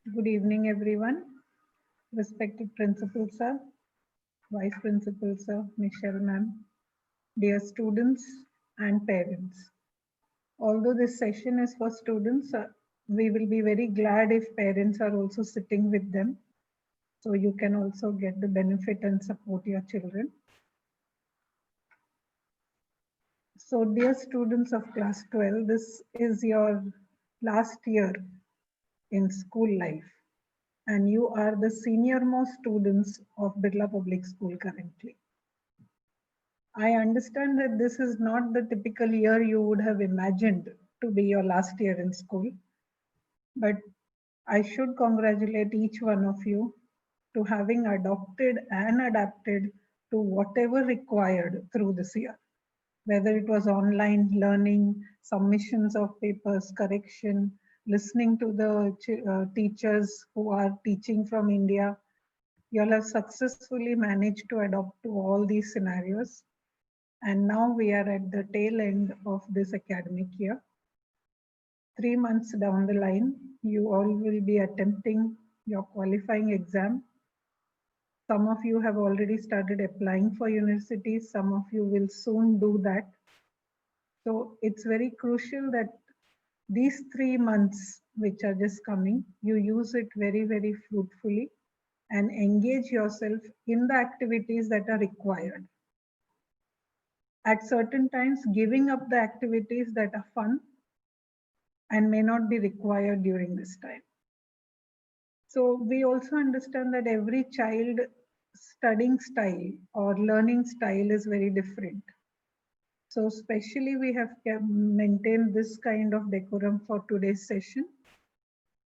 Good evening, everyone. Respected Principal Sir, Vice Principal Sir, Michelle Ma'am, dear students and parents. Although this session is for students, we will be very glad if parents are also sitting with them, so you can also get the benefit and support your children. So dear students of class 12, this is your last year in school life, and you are the senior most students of Birla Public School currently. I understand that this is not the typical year you would have imagined to be your last year in school, but I should congratulate each one of you to having adopted and adapted to whatever required through this year, whether it was online learning, submissions of papers, correction, listening to the teachers who are teaching from India. You all have successfully managed to adapt to all these scenarios. And now we are at the tail end of this academic year. 3 months down the line, you all will be attempting your qualifying exam. Some of you have already started applying for universities. Some of you will soon do that. So it's very crucial that these 3 months, which are just coming, you use it very, very fruitfully and engage yourself in the activities that are required. At certain times, giving up the activities that are fun and may not be required during this time. So we also understand that every child studying style or learning style is very different. So especially we have maintained this kind of decorum for today's session.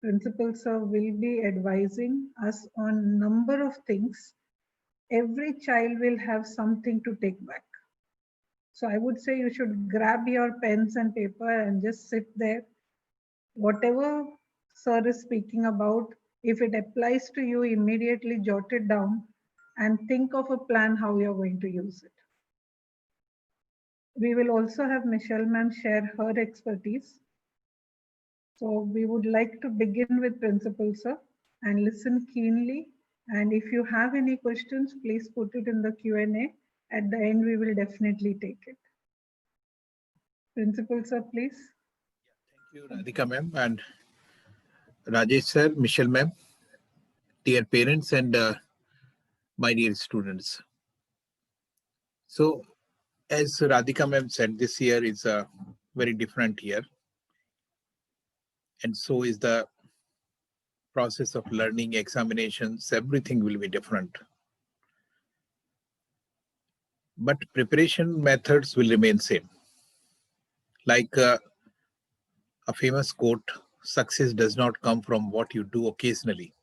Principal Sir will be advising us on number of things. Every child will have something to take back. So I would say you should grab your pens and paper and just sit there. Whatever Sir is speaking about, if it applies to you, immediately jot it down and think of a plan how you're going to use it. We will also have Michelle Ma'am share her expertise. So we would like to begin with Principal Sir and listen keenly. And if you have any questions, please put it in the Q&A. At the end, we will definitely take it. Principal Sir, please. Thank you, Radhika ma'am, and Rajesh sir, Michelle ma'am, dear parents and my dear students. So, as Radhika ma'am said, this year is a very different year, and so is the process of learning, examinations, everything will be different. But preparation methods will remain same. Like a famous quote, success does not come from what you do occasionally.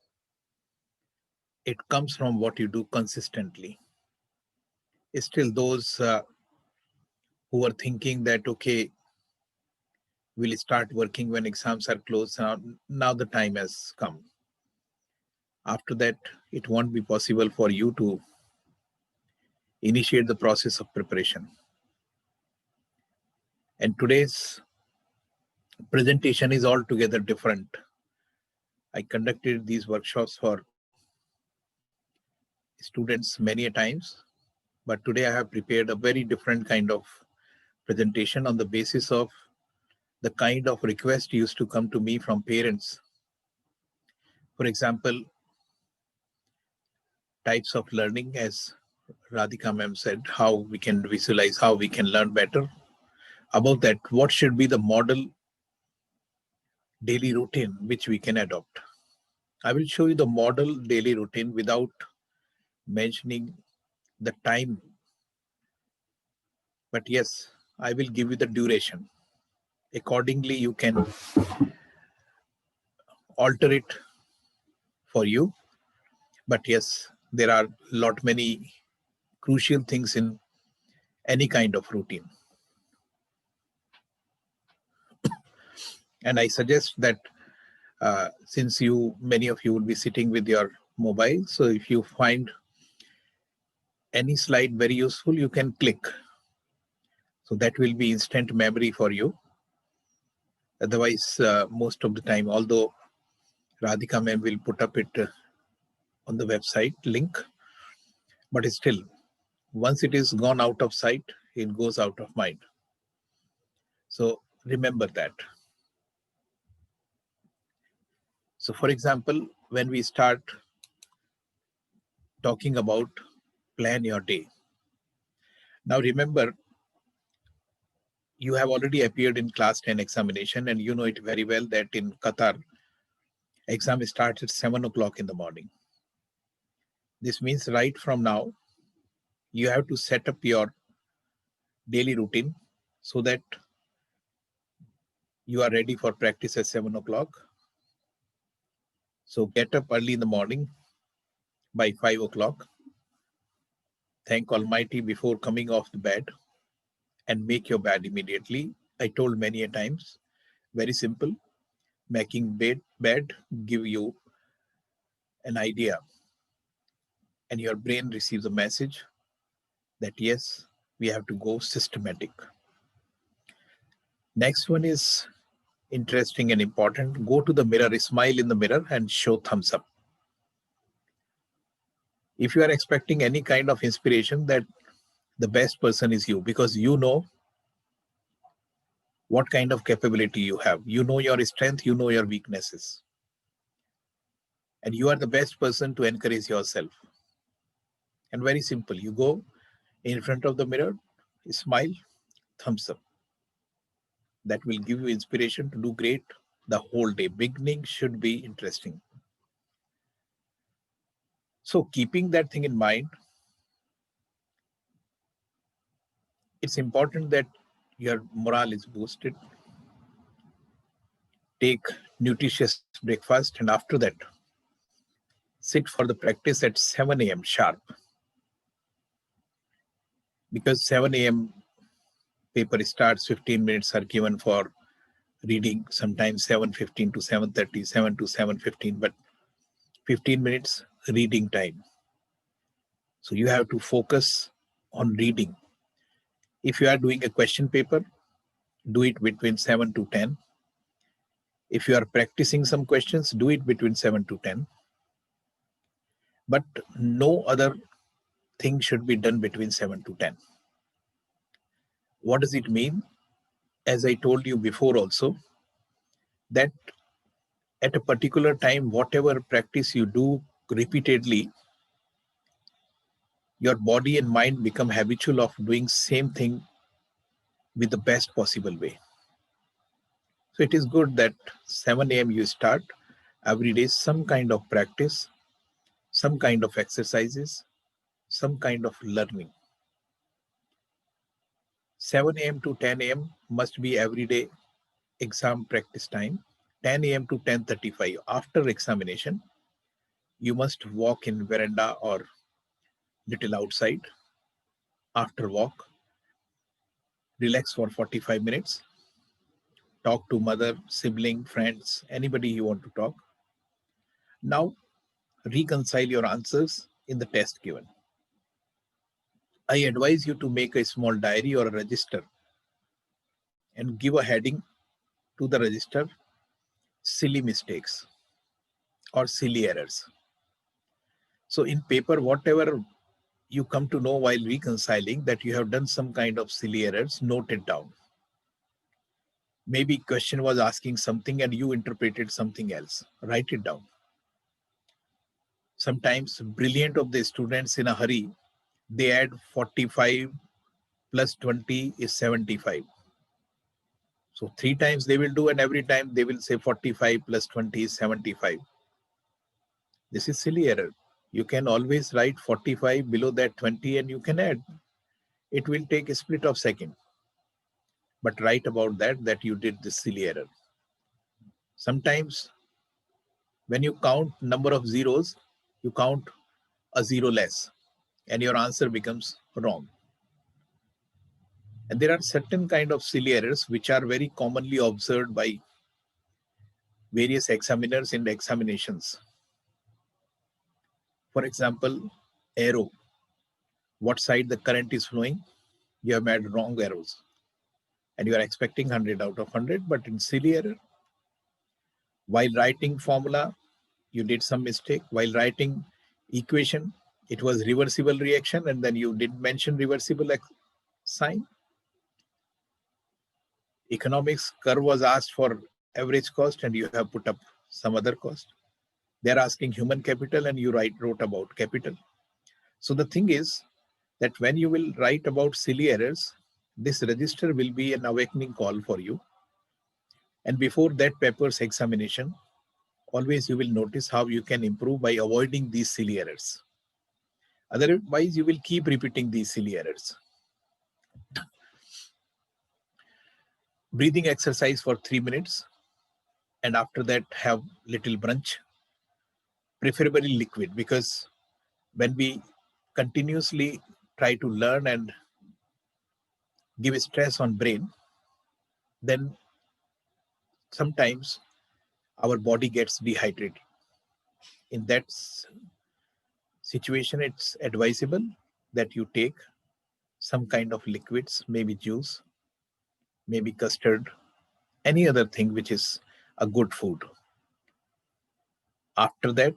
It comes from what you do consistently. Still, those who are thinking that, okay, we'll start working when exams are closed, now the time has come. After that, it won't be possible for you to initiate the process of preparation. And today's presentation is altogether different. I conducted these workshops for students many a times, but today I have prepared a very different kind of presentation on the basis of the kind of request used to come to me from parents. For example, types of learning, as Radhika ma'am said, how we can visualize, how we can learn better. About that, what should be the model daily routine which we can adopt? I will show you the model daily routine without mentioning the time. But yes, I will give you the duration. Accordingly, you can alter it for you. But yes, there are lot many crucial things in any kind of routine. And I suggest that since many of you will be sitting with your mobile, so if you find any slide very useful, you can click. So that will be instant memory for you. Otherwise, most of the time, although Radhika ma'am will put up it on the website link. But still, once it is gone out of sight, it goes out of mind. So remember that. So for example, when we start talking about plan your day. Now remember, you have already appeared in class 10 examination and you know it very well that in Qatar, exam starts at 7 o'clock in the morning. This means right from now, you have to set up your daily routine so that you are ready for practice at 7 o'clock. So get up early in the morning by 5 o'clock. Thank Almighty before coming off the bed and make your bed immediately. I told many a times, very simple. Making bed give you an idea and your brain receives a message that yes, we have to go systematic. Next one is interesting and important. Go to the mirror, smile in the mirror and show thumbs up. If you are expecting any kind of inspiration, that the best person is you, because you know what kind of capability you have. You know your strength, you know your weaknesses. And you are the best person to encourage yourself. And very simple, you go in front of the mirror, smile, thumbs up. That will give you inspiration to do great the whole day. Beginning should be interesting. So keeping that thing in mind, it's important that your morale is boosted. Take nutritious breakfast and after that, sit for the practice at 7 a.m. sharp. Because 7 a.m. paper starts, 15 minutes are given for reading, sometimes 7:15 to 7:30, 7 to 7:15, but 15 minutes reading time. So you have to focus on reading. If you are doing a question paper, do it between 7 to 10. If you are practicing some questions, do it between 7 to 10. But no other thing should be done between 7 to 10. What does it mean? As I told you before also, that at a particular time, whatever practice you do repeatedly, your body and mind become habitual of doing same thing with the best possible way. So it is good that 7 a.m. you start every day some kind of practice, some kind of exercises, some kind of learning. 7 a.m. to 10 a.m. must be every day exam practice time. 10 a.m. to 10:35 after examination, you must walk in veranda or little outside. After walk, relax for 45 minutes. Talk to mother, sibling, friends, anybody you want to talk. Now, reconcile your answers in the test given. I advise you to make a small diary or a register and give a heading to the register, silly mistakes or silly errors. So in paper, whatever you come to know while reconciling that you have done some kind of silly errors, note it down. Maybe question was asking something and you interpreted something else. Write it down. Sometimes brilliant of the students in a hurry, they add 45 plus 20 is 75. So 3 times they will do and every time they will say 45 plus 20 is 75. This is silly error. You can always write 45 below that 20 and you can add. It will take a split of second. But write about that you did this silly error. Sometimes when you count number of zeros, you count a zero less and your answer becomes wrong. And there are certain kind of silly errors which are very commonly observed by various examiners in the examinations. For example, arrow. What side the current is flowing? You have made wrong arrows. And you are expecting 100 out of 100, but in silly error. While writing formula, you did some mistake while writing equation. It was reversible reaction, and then you didn't mention reversible sign. Economics curve was asked for average cost, and you have put up some other cost. They're asking human capital, and you wrote about capital. So the thing is that when you will write about silly errors, this register will be an awakening call for you. And before that paper's examination, always you will notice how you can improve by avoiding these silly errors. Otherwise, you will keep repeating these silly errors. Breathing exercise for 3 minutes, and after that have little brunch, preferably liquid, because when we continuously try to learn and give stress on brain, then sometimes our body gets dehydrated. In that situation, it's advisable that you take some kind of liquids, maybe juice, maybe custard, any other thing which is a good food. After that,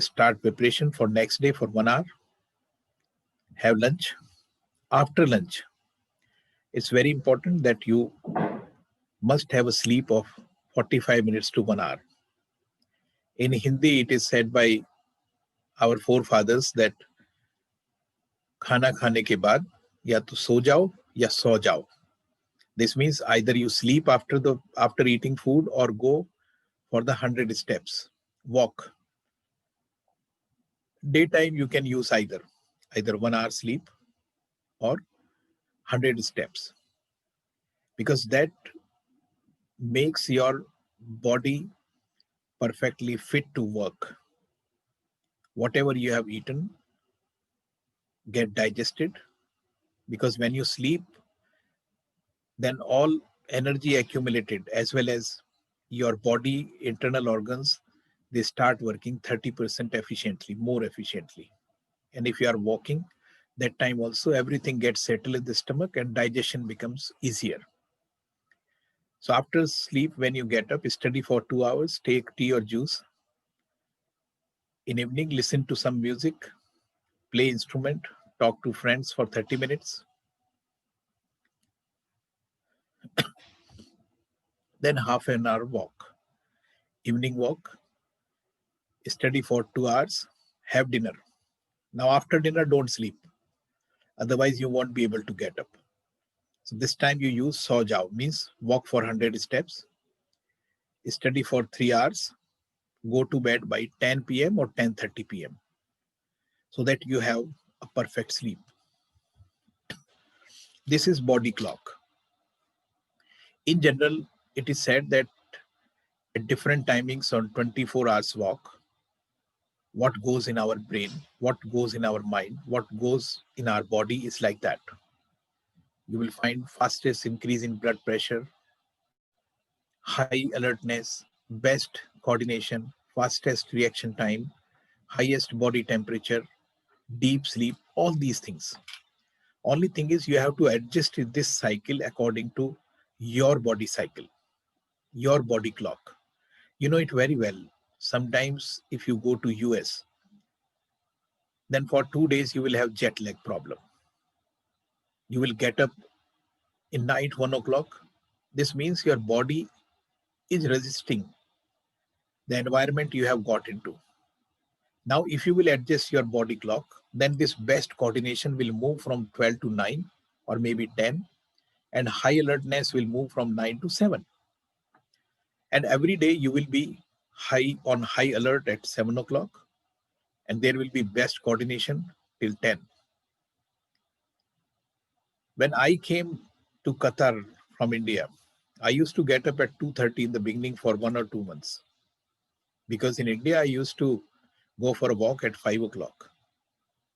start preparation for next day for 1 hour. Have lunch. After lunch, it's very important that you must have a sleep of 45 minutes to 1 hour. In Hindi, it is said by our forefathers that खाना खाने के बाद या तो सो जाओ या सो जाओ. This means either you sleep after eating food or go for the 100 steps, walk. Daytime you can use either 1 hour sleep or 100 steps, because that makes your body perfectly fit to work. Whatever you have eaten get digested, because when you sleep, then all energy accumulated as well as your body internal organs, they start working 30% efficiently, more efficiently. And if you are walking, that time also everything gets settled in the stomach and digestion becomes easier. So after sleep, when you get up, study for 2 hours, take tea or juice. In evening, listen to some music, play instrument, talk to friends for 30 minutes. Then half an hour walk. Evening walk, study for 2 hours, have dinner. Now after dinner, don't sleep. Otherwise, you won't be able to get up. So this time you use so jao, means walk for 100 steps, study for 3 hours, go to bed by 10 p.m. or 10:30 p.m. so that you have a perfect sleep. This is body clock. In general, it is said that at different timings on 24 hours walk, what goes in our brain, what goes in our mind, what goes in our body is like that. You will find fastest increase in blood pressure, high alertness, best coordination, fastest reaction time, highest body temperature, deep sleep, all these things. Only thing is you have to adjust this cycle according to your body cycle, your body clock. You know it very well. Sometimes if you go to US, then for 2 days you will have jet lag problem. You will get up in night 1 o'clock. This means your body is resisting the environment you have got into. Now, if you will adjust your body clock, then this best coordination will move from 12 to 9 or maybe 10, and high alertness will move from 9 to 7. And every day you will be on high alert at 7 o'clock, and there will be best coordination till 10. When I came to Qatar from India, I used to get up at 2:30 in the beginning for 1 or 2 months. Because in India, I used to go for a walk at 5 o'clock.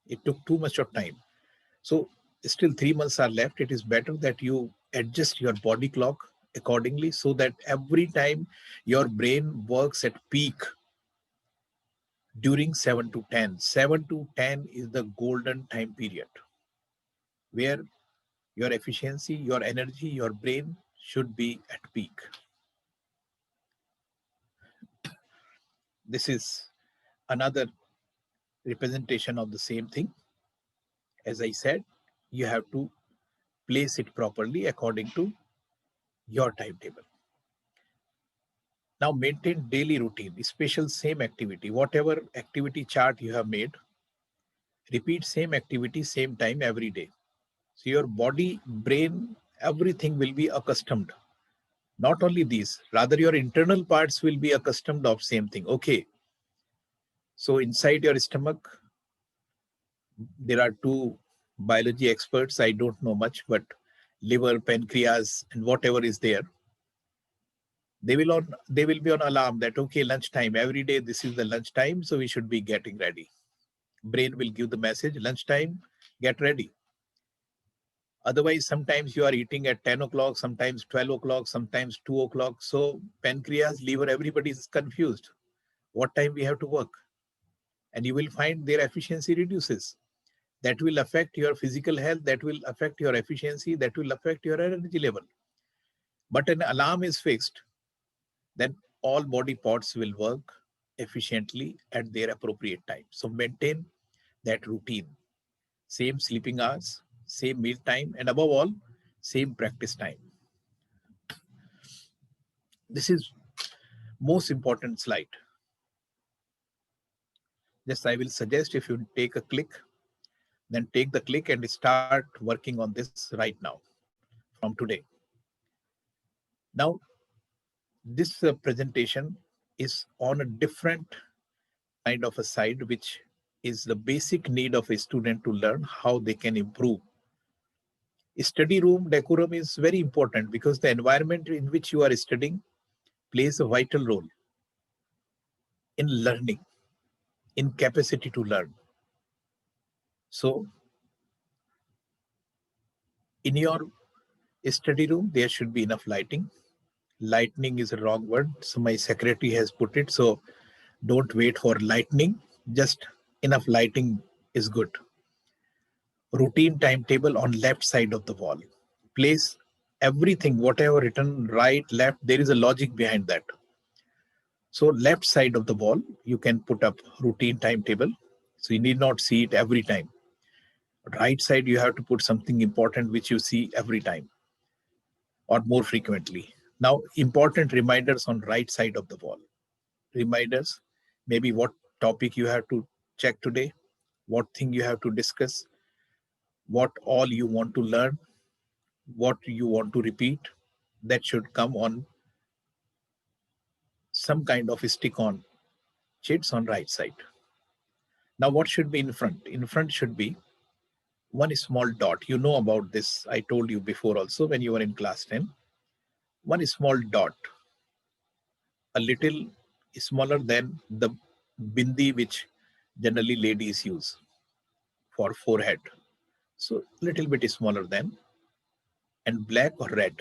It took too much of time. So still 3 months are left. It is better that you adjust your body clock accordingly so that every time your brain works at peak during 7 to 10. 7 to 10 is the golden time period where your efficiency, your energy, your brain should be at peak. This is another representation of the same thing. As I said, you have to place it properly according to your timetable. Now maintain daily routine, special same activity, whatever activity chart you have made, repeat same activity, same time every day. So your body, brain, everything will be accustomed. Not only these, rather your internal parts will be accustomed of same thing. Okay, so inside your stomach, there are two biology experts. I don't know much, but liver, pancreas, and whatever is there, they will be on alarm that okay, lunchtime every day. This is the lunchtime, so we should be getting ready. Brain will give the message, lunchtime, get ready. Otherwise, sometimes you are eating at 10 o'clock, sometimes 12 o'clock, sometimes 2 o'clock. So pancreas, liver, everybody is confused. What time we have to work? And you will find their efficiency reduces. That will affect your physical health, that will affect your efficiency, that will affect your energy level. But an alarm is fixed, then all body parts will work efficiently at their appropriate time. So maintain that routine. Same sleeping hours, same meal time, and above all, same practice time. This is most important slide. Just I will suggest if you take a click, then take the click and start working on this right now from today. Now, this presentation is on a different kind of a side, which is the basic need of a student to learn how they can improve. Study room decorum is very important because the environment in which you are studying plays a vital role in learning, in capacity to learn. So in your study room, there should be enough lighting. Lightning is a wrong word, so my secretary has put it. So don't wait for lightning, just enough lighting is good. Routine timetable on left side of the wall. Place everything, whatever written right, left, there is a logic behind that. So left side of the wall, you can put up routine timetable. So you need not see it every time. Right side, you have to put something important which you see every time or more frequently. Now, important reminders on right side of the wall. Reminders, maybe what topic you have to check today, what thing you have to discuss, what all you want to learn, what you want to repeat. That should come on some kind of stick on chits on right side. Now, what should be in front? In front should be one small dot. You know about this. I told you before also when you were in class 10. One small dot, a little smaller than the bindi which generally ladies use for forehead. So little bit smaller than, and black or red.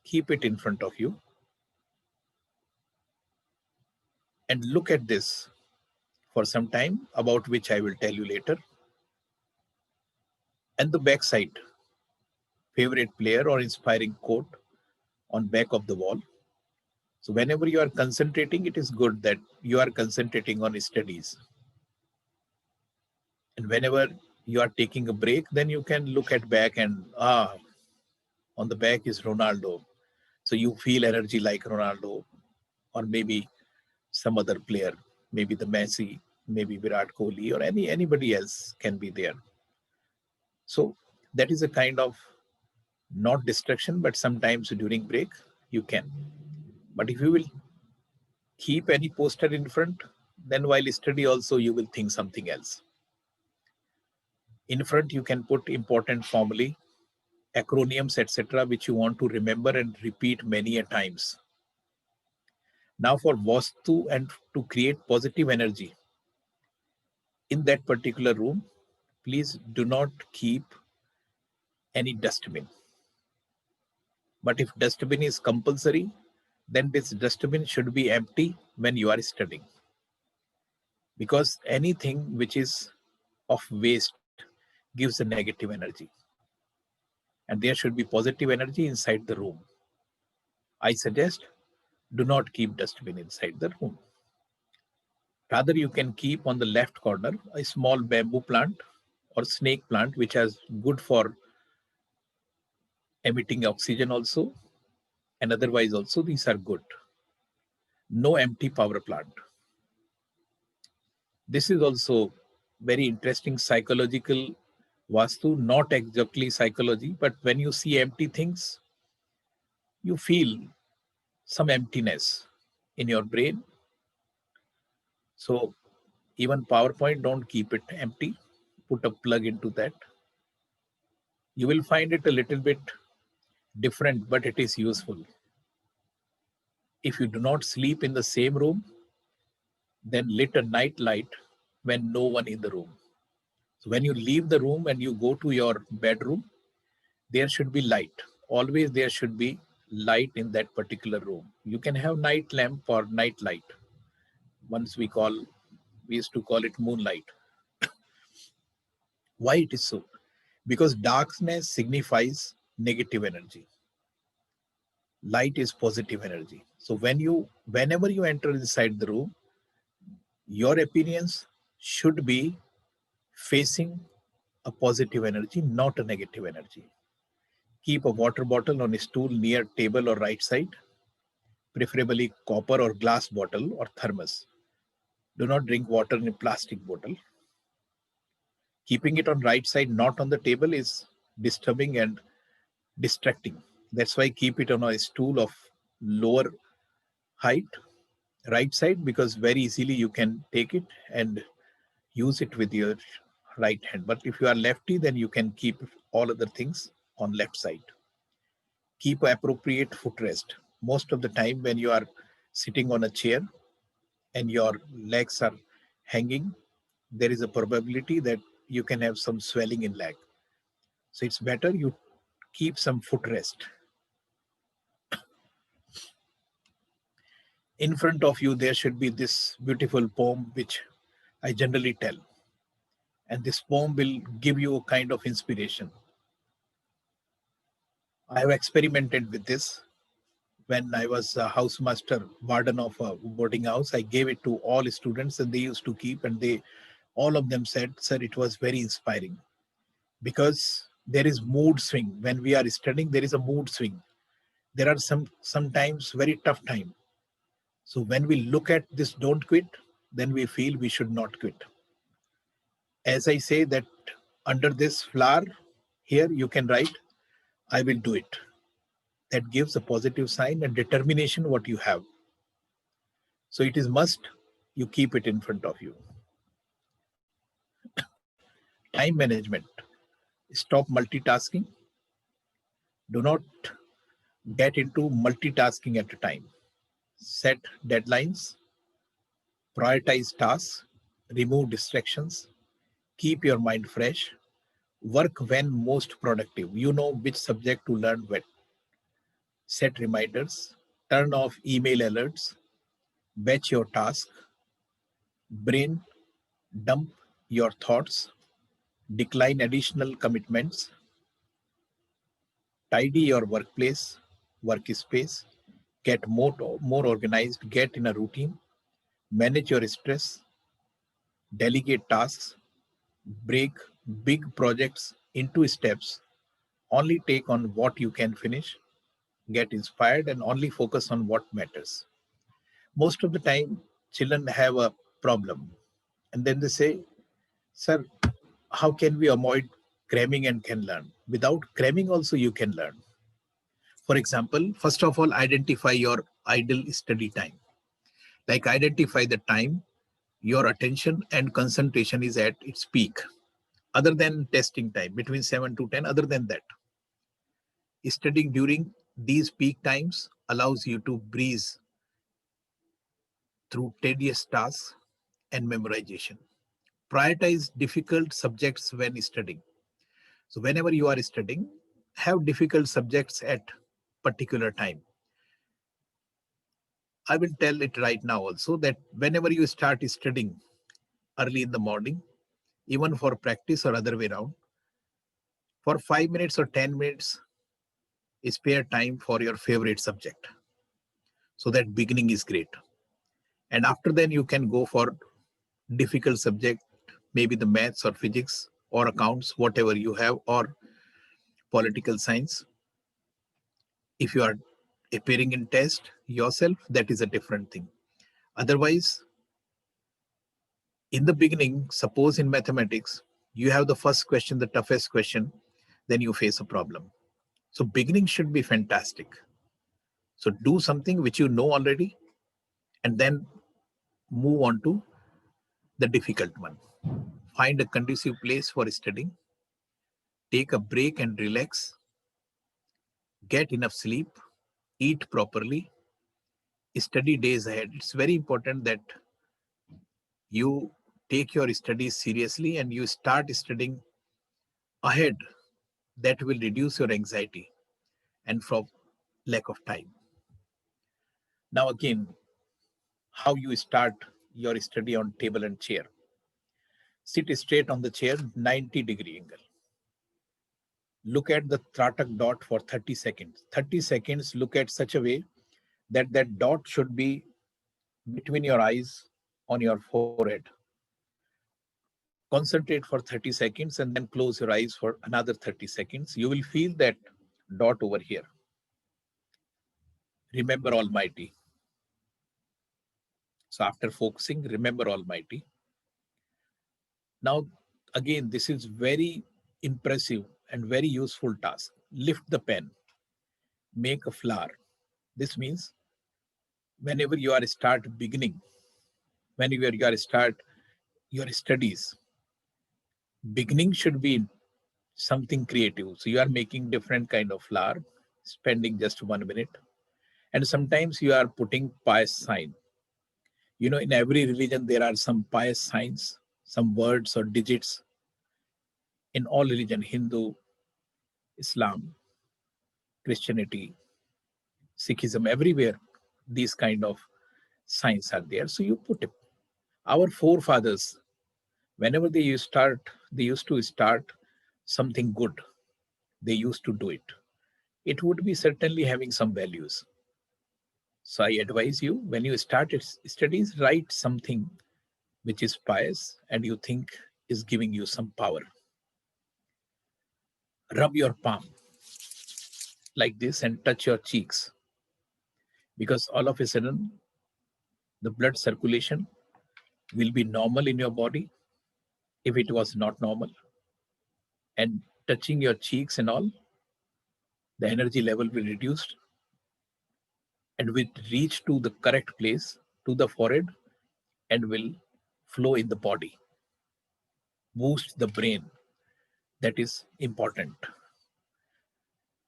Keep it in front of you and look at this for some time, about which I will tell you later. And the back side, favorite player or inspiring quote on back of the wall. So whenever you are concentrating, it is good that you are concentrating on studies. And whenever you are taking a break, then you can look at back and on the back is Ronaldo. So you feel energy like Ronaldo, or maybe some other player, maybe the Messi, maybe Virat Kohli, or anybody else can be there. So that is a kind of not distraction, but sometimes during break you can. But if you will keep any poster in front, then while study also you will think something else. In front you can put important formulae, acronyms, etc., which you want to remember and repeat many a times. Now for Vastu and to create positive energy in that particular room, please do not keep any dustbin. But if dustbin is compulsory, then this dustbin should be empty when you are studying. Because anything which is of waste gives a negative energy. And there should be positive energy inside the room. I suggest do not keep dustbin inside the room. Rather, you can keep on the left corner a small bamboo plant or snake plant, which is good for emitting oxygen also, and otherwise also these are good. No empty power plant. This is also very interesting psychological vastu, not exactly psychology, but when you see empty things, you feel some emptiness in your brain. So even PowerPoint, don't keep it empty. Put a plug into that. You will find it a little bit different, but it is useful. If you do not sleep in the same room, then lit a night light when no one in the room. So when you leave the room and you go to your bedroom, there should be light. Always there should be light in that particular room. You can have night lamp or night light. Once we used to call it moonlight. Why it is so? Because darkness signifies negative energy. Light is positive energy. So whenever you enter inside the room, your appearance should be facing a positive energy, not a negative energy. Keep a water bottle on a stool near table or right side, preferably copper or glass bottle or thermos. Do not drink water in a plastic bottle. Keeping it on right side, not on the table, is disturbing and distracting. That's why keep it on a stool of lower height, right side, because very easily you can take it and use it with your right hand. But if you are lefty, then you can keep all other things on left side. Keep appropriate footrest. Most of the time when you are sitting on a chair and your legs are hanging, there is a probability that you can have some swelling in leg. So it's better you keep some footrest. In front of you, there should be this beautiful poem, which I generally tell. And this poem will give you a kind of inspiration. I have experimented with this when I was a housemaster, warden of a boarding house. I gave it to all students and they used to keep, and all of them said, sir, it was very inspiring because there is mood swing. When we are studying, there is a mood swing. There are sometimes very tough time. So when we look at this don't quit, then we feel we should not quit. As I say that under this flower here, you can write, I will do it. That gives a positive sign and determination what you have. So it is must you keep it in front of you. Time management. Stop multitasking. Do not get into multitasking at a time. Set deadlines, prioritize tasks, remove distractions, keep your mind fresh, work when most productive. You know which subject to learn when. Set reminders, turn off email alerts, batch your task, brain dump your thoughts, decline additional commitments, tidy your workplace, workspace, get more organized, get in a routine, manage your stress, delegate tasks, break big projects into steps, only take on what you can finish, get inspired, and only focus on what matters. Most of the time, children have a problem. And then they say, sir, how can we avoid cramming and can learn? Without cramming also you can learn. For example, first of all, identify your idle study time. Like identify the time your attention and concentration is at its peak. Other than testing time, between 7 to 10, other than that. Studying during these peak times allows you to breeze through tedious tasks and memorization. Prioritize difficult subjects when studying. So whenever you are studying, have difficult subjects at particular time. I will tell it right now also that whenever you start studying early in the morning, even for practice or other way around, for 5 minutes or 10 minutes, spare time for your favorite subject. So that beginning is great. And after then you can go for difficult subject, maybe the maths or physics or accounts, whatever you have, or political science. If you are appearing in test yourself, that is a different thing. Otherwise, in the beginning, suppose in mathematics, you have the first question, the toughest question, then you face a problem. So beginning should be fantastic. So do something which you know already, and then move on to the difficult one. Find a conducive place for studying, take a break and relax, get enough sleep, eat properly, study days ahead. It's very important that you take your studies seriously and you start studying ahead. That will reduce your anxiety and from lack of time. Now again, how you start your study on table and chair. Sit straight on the chair, 90-degree angle. Look at the Tratak dot for 30 seconds. 30 seconds, look at such a way that that dot should be between your eyes on your forehead. Concentrate for 30 seconds and then close your eyes for another 30 seconds. You will feel that dot over here. Remember Almighty. So after focusing, remember Almighty. Now, again, this is very impressive and very useful task. Lift the pen, make a flower. This means whenever you are start beginning, whenever you are start your studies, beginning should be something creative. So you are making different kind of flower, spending just 1 minute. And sometimes you are putting pious sign. You know, in every religion, there are some pious signs, some words or digits. In all religion, Hindu, Islam, Christianity, Sikhism, everywhere, these kind of signs are there. So you put it. Our forefathers, whenever they used to start something good, they used to do it. It would be certainly having some values. So I advise you, when you start studies, write something which is pious and you think is giving you some power. Rub your palm like this and touch your cheeks, because all of a sudden the blood circulation will be normal in your body if it was not normal. And touching your cheeks and all, the energy level will reduce and will reach to the correct place, to the forehead, and will flow in the body, boost the brain. That is important.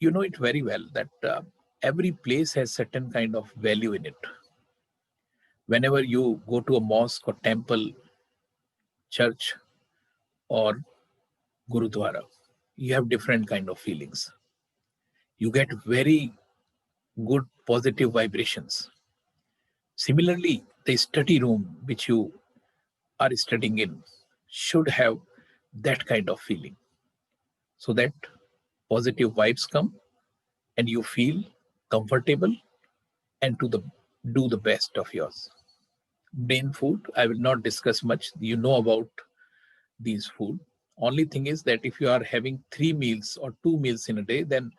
You know it very well that every place has certain kind of value in it. Whenever you go to a mosque or temple, church or gurudwara, you have different kind of feelings. You get very good positive vibrations. Similarly, the study room which you are studying in should have that kind of feeling, so that positive vibes come and you feel comfortable and to the do the best of yours. Brain food, I will not discuss much. You know about these food. Only thing is that if you are having 3 meals or 2 meals in a day, then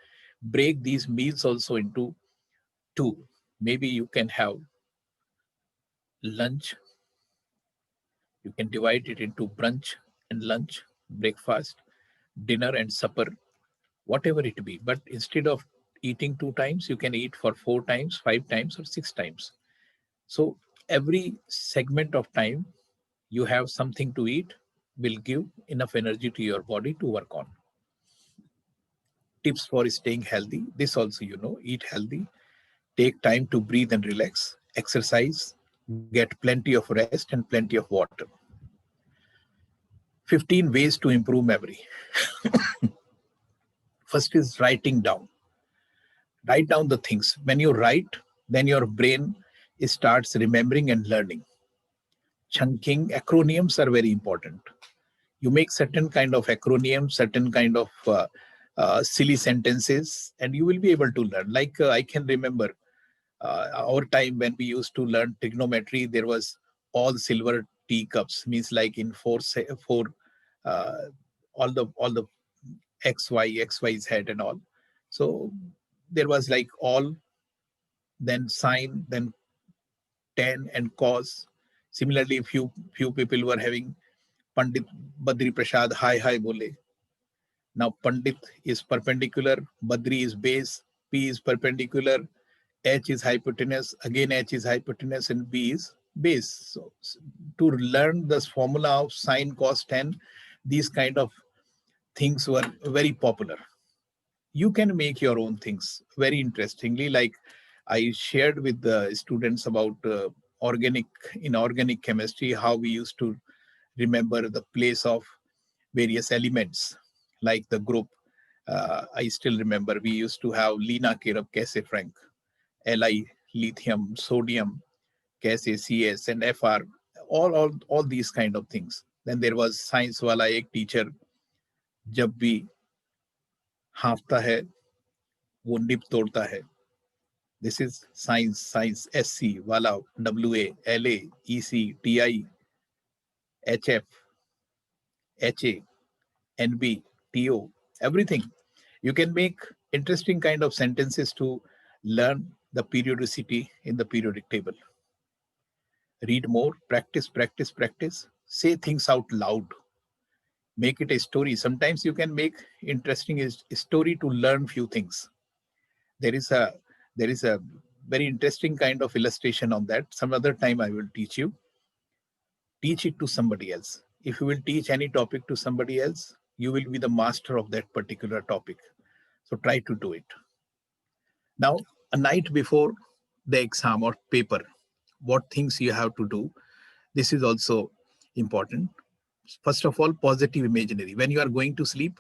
break these meals also into two. Maybe you can have lunch, you can divide it into brunch and lunch, breakfast, dinner and supper, whatever it be. But instead of eating 2 times, you can eat for 4 times, 5 times, or 6 times. So every segment of time you have something to eat will give enough energy to your body to work on. Tips for staying healthy. This also, you know, eat healthy, take time to breathe and relax, exercise, get plenty of rest and plenty of water. 15 ways to improve memory. First is writing down. Write down the things. When you write, then your brain starts remembering and learning. Chunking, acronyms are very important. You make certain kind of acronyms, certain kind of silly sentences, and you will be able to learn. Like I can remember our time when we used to learn trigonometry, there was all silver teacups, means like in four all the XY's head and all. So there was like all, then sine, then tan and cos. Similarly, few people were having Pandit Badri Prasad hi bole. Now Pandit is perpendicular, Badri is base, P is perpendicular, H is hypotenuse, again H is hypotenuse, and B is base. So to learn this formula of sine, cos, tan, these kind of things were very popular. You can make your own things very interestingly. Like I shared with the students about organic inorganic chemistry, how we used to remember the place of various elements, like the group. I still remember we used to have Lina Kirab Kaise Frank, Li, lithium, sodium, Kaise CS, and FR, all these kind of things. Then there was science wala ek teacher, जब भी हाँफता है वो nib तोड़ता है. This is science SC wala, WA, LA, EC, TI, HF, HA, NB, TO, everything. You can make interesting kind of sentences to learn the periodicity in the periodic table. Read more, practice, practice, practice. Say things out loud. Make it a story. Sometimes you can make interesting story to learn few things. There is a very interesting kind of illustration on that. Some other time I will teach you. Teach it to somebody else. If you will teach any topic to somebody else, you will be the master of that particular topic. So try to do it. Now, a night before the exam or paper, what things you have to do, this is also important. First of all, positive imaginary. When you are going to sleep,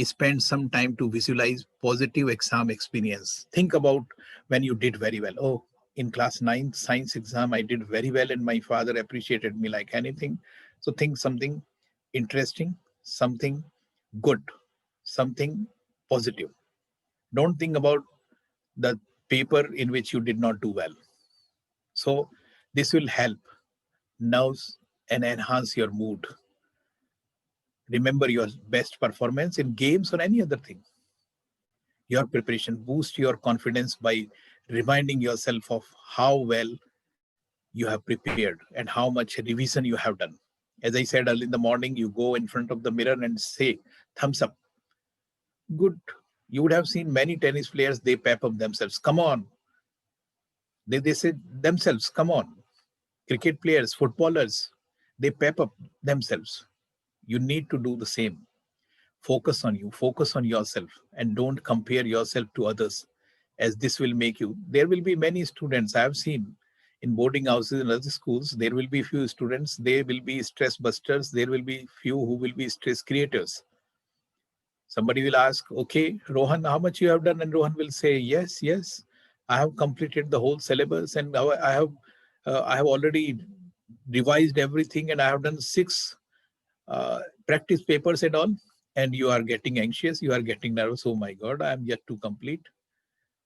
spend some time to visualize positive exam experience. Think about when you did very well. Oh, in class 9 science exam, I did very well and my father appreciated me like anything. So think something interesting, something good, something positive. Don't think about the paper in which you did not do well. So this will help nerves and enhance your mood. Remember your best performance in games or any other thing. Your preparation boost your confidence by reminding yourself of how well you have prepared and how much revision you have done. As I said early in the morning, you go in front of the mirror and say, thumbs up. Good. You would have seen many tennis players, they pep up themselves. Come on. They say themselves, come on. Cricket players, footballers, they pep up themselves. You need to do the same. Focus on you, focus on yourself, and don't compare yourself to others, as this will make you. There will be many students I have seen in boarding houses and other schools. There will be few students, they will be stress busters. There will be few who will be stress creators. Somebody will ask, okay, Rohan, how much you have done? And Rohan will say, yes, I have completed the whole syllabus, and I have already revised everything, and I have done 6 practice papers and all. And you are getting anxious, you are getting nervous. Oh my God, I am yet to complete.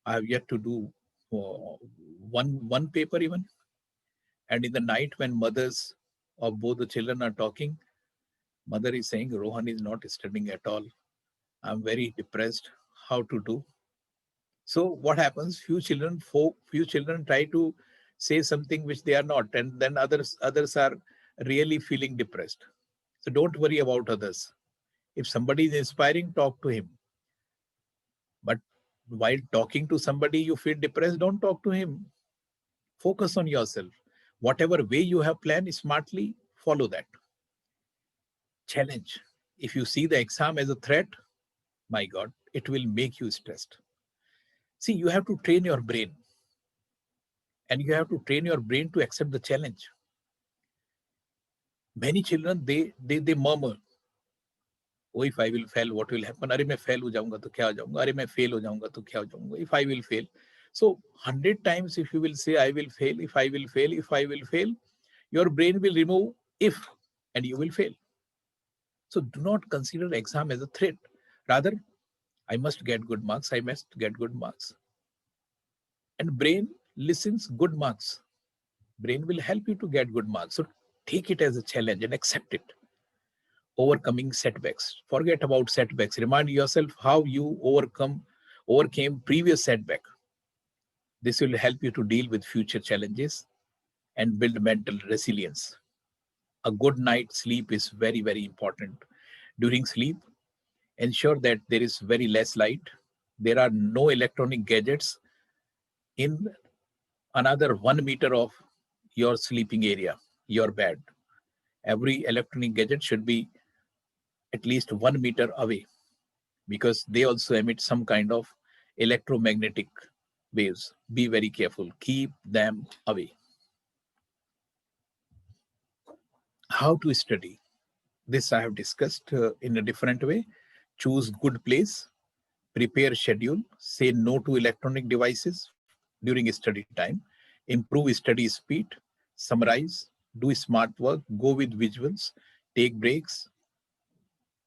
I have yet to do one paper even. And in the night when mothers of both the children are talking, mother is saying, Rohan is not studying at all. I'm very depressed. How to do? So what happens? Few children try to say something which they are not, and then others are really feeling depressed. So don't worry about others. If somebody is inspiring, talk to him. But while talking to somebody you feel depressed, don't talk to him. Focus on yourself. Whatever way you have planned, smartly follow that. Challenge. If you see the exam as a threat, my God, it will make you stressed. See, you have to train your brain. And you have to train your brain to accept the challenge. Many children, they murmur. Oh, if I will fail, what will happen? Arey, मैं fail हो जाऊंगा तो क्या हो जाऊंगा? अरे मैं fail हो जाऊंगा तो क्या हो जाऊंगा? If I will fail. So 100 times if you will say I will fail, if I will fail, if I will fail, your brain will remove if, and you will fail. So do not consider exam as a threat. Rather, I must get good marks. I must get good marks. And brain listens good marks. Brain will help you to get good marks. So Take it as a challenge and accept it. Overcoming setbacks. Forget about setbacks. Remind yourself how you overcame previous setback. This will help you to deal with future challenges and build mental resilience. A good night's sleep is very, very important. During sleep, ensure that there is very less light. There are no electronic gadgets in another 1 meter of your sleeping area, your bed. Every electronic gadget should be at least 1 meter away because they also emit some kind of electromagnetic waves. Be very careful, keep them away. How to study? This I have discussed in a different way. Choose good place, prepare schedule, say no to electronic devices during study time, improve study speed, summarize, do smart work, go with visuals, take breaks,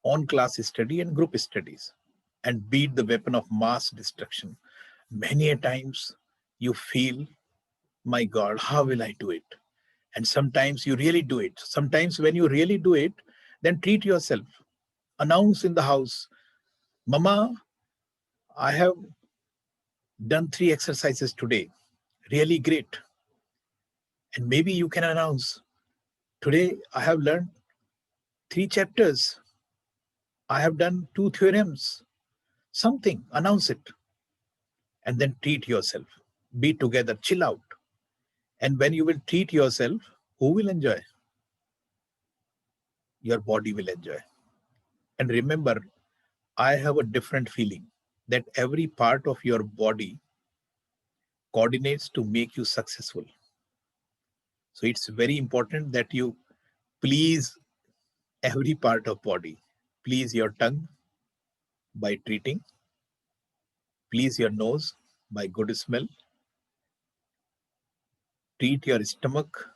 on class study and group studies, and beat the weapon of mass destruction. Many a times you feel, my God, how will I do it? And sometimes you really do it. Sometimes when you really do it, then treat yourself. Announce in the house, Mama, I have done 3 exercises today. Really great. And maybe you can announce, today I have learned 3 chapters. I have done 2 theorems. Something, announce it. And then treat yourself. Be together, chill out. And when you will treat yourself, who will enjoy? Your body will enjoy. And remember, I have a different feeling that every part of your body coordinates to make you successful. So it's very important that you please every part of body. Please your tongue by treating. Please your nose by good smell. Treat your stomach,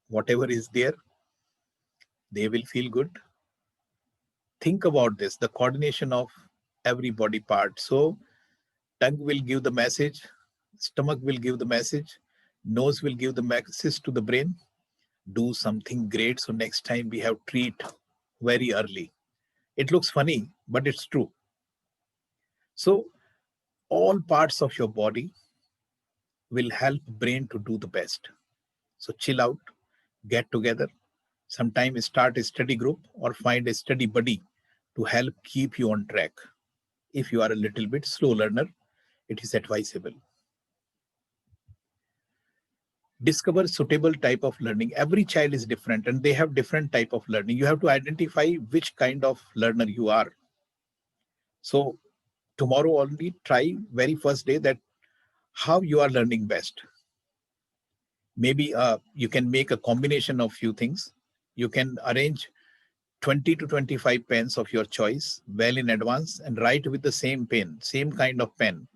whatever is there, they will feel good. Think about this, the coordination of every body part. So tongue will give the message, stomach will give the message, nose will give the message to the brain. Do something great. So next time we have treat very early. It looks funny, but it's true. So all parts of your body will help brain to do the best. So chill out, get together, sometime start a study group or find a study buddy to help keep you on track. If you are a little bit slow learner, it is advisable. Discover suitable type of learning. Every child is different and they have different type of learning. You have to identify which kind of learner you are. So tomorrow only try very first day that how you are learning best. Maybe you can make a combination of few things. You can arrange 20 to 25 pens of your choice well in advance and write with the same pen, same kind of pen,